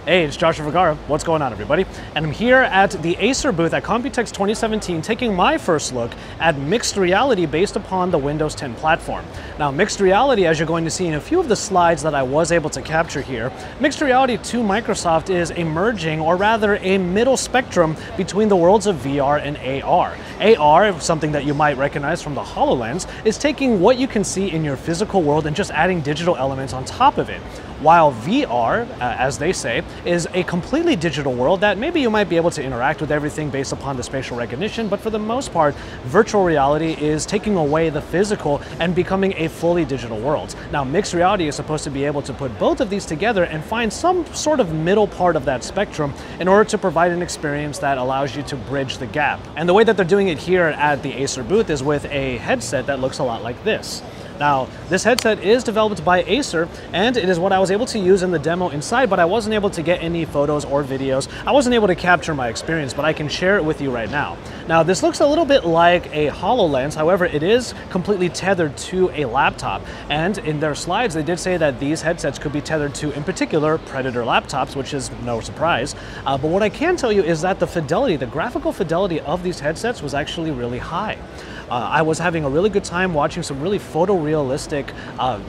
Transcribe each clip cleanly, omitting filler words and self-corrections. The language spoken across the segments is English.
Hey, it's Josh Vergara. What's going on, everybody? And I'm here at the Acer booth at Computex 2017 taking my first look at mixed reality based upon the Windows 10 platform. Now, mixed reality, as you're going to see in a few of the slides that I was able to capture here, mixed reality to Microsoft is a merging, or rather a middle spectrum between the worlds of VR and AR. AR, something that you might recognize from the HoloLens, is taking what you can see in your physical world and just adding digital elements on top of it. While VR, as they say, is a completely digital world that maybe you might be able to interact with everything based upon the spatial recognition, but for the most part, virtual reality is taking away the physical and becoming a fully digital world. Now, mixed reality is supposed to be able to put both of these together and find some sort of middle part of that spectrum in order to provide an experience that allows you to bridge the gap. And the way that they're doing it here at the Acer booth is with a headset that looks a lot like this. Now, this headset is developed by Acer, and it is what I was able to use in the demo inside, but I wasn't able to get any photos or videos. I wasn't able to capture my experience, but I can share it with you right now. Now, this looks a little bit like a HoloLens, however, it is completely tethered to a laptop. And in their slides, they did say that these headsets could be tethered to, in particular, Predator laptops, which is no surprise. But what I can tell you is that the fidelity, the graphical fidelity of these headsets was actually really high. I was having a really good time watching some really photorealistic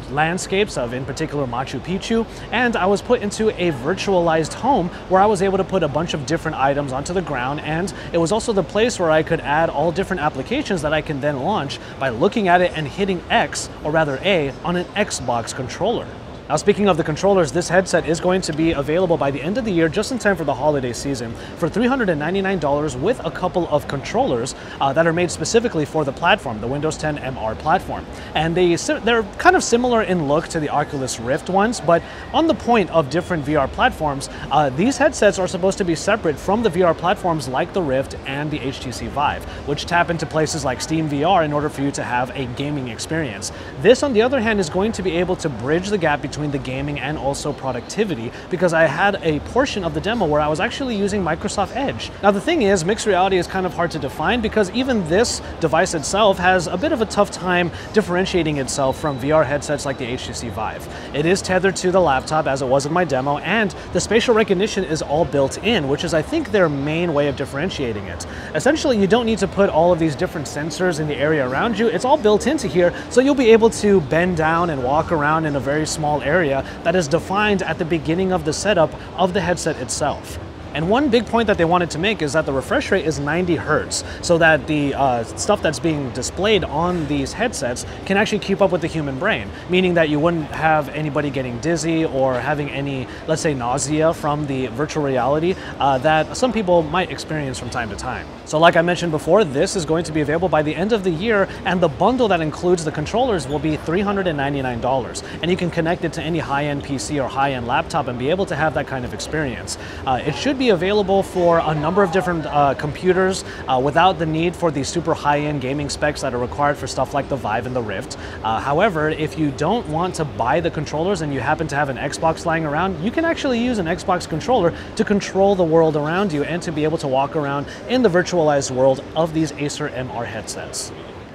landscapes of, in particular, Machu Picchu, and I was put into a virtualized home where I was able to put a bunch of different items onto the ground, and it was also the place where I could add all different applications that I can then launch by looking at it and hitting X, or rather A, on an Xbox controller. Now, speaking of the controllers, this headset is going to be available by the end of the year, just in time for the holiday season, for $399 with a couple of controllers that are made specifically for the platform, the Windows 10 MR platform. And they're kind of similar in look to the Oculus Rift ones, but on the point of different VR platforms, these headsets are supposed to be separate from the VR platforms like the Rift and the HTC Vive, which tap into places like Steam VR in order for you to have a gaming experience. This, on the other hand, is going to be able to bridge the gap between the gaming and also productivity, because I had a portion of the demo where I was actually using Microsoft Edge. Now, the thing is, mixed reality is kind of hard to define because even this device itself has a bit of a tough time differentiating itself from VR headsets like the HTC Vive. It is tethered to the laptop, as it was in my demo, and the spatial recognition is all built in, which is, I think, their main way of differentiating it. Essentially, you don't need to put all of these different sensors in the area around you. It's all built into here, so you'll be able to bend down and walk around in a very small area that is defined at the beginning of the setup of the headset itself. And one big point that they wanted to make is that the refresh rate is 90 Hertz, so that the stuff that's being displayed on these headsets can actually keep up with the human brain, meaning that you wouldn't have anybody getting dizzy or having any, let's say, nausea from the virtual reality that some people might experience from time to time. So like I mentioned before, this is going to be available by the end of the year, and the bundle that includes the controllers will be $399, and you can connect it to any high-end PC or high-end laptop and be able to have that kind of experience. It should be available for a number of different computers without the need for the super high-end gaming specs that are required for stuff like the Vive and the Rift. However, if you don't want to buy the controllers and you happen to have an Xbox lying around, you can actually use an Xbox controller to control the world around you and to be able to walk around in the virtualized world of these Acer MR headsets.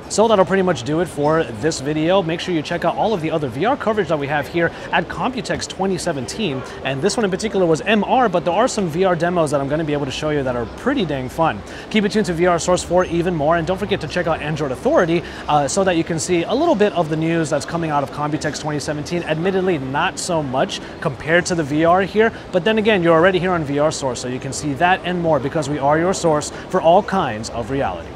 So that'll pretty much do it for this video. Make sure you check out all of the other VR coverage that we have here at Computex 2017. And this one in particular was MR, but there are some VR demos that I'm going to be able to show you that are pretty dang fun. Keep it tuned to VRSource for even more, and don't forget to check out Android Authority so that you can see a little bit of the news that's coming out of Computex 2017. Admittedly, not so much compared to the VR here, but then again, you're already here on VRSource, so you can see that and more because we are your source for all kinds of reality.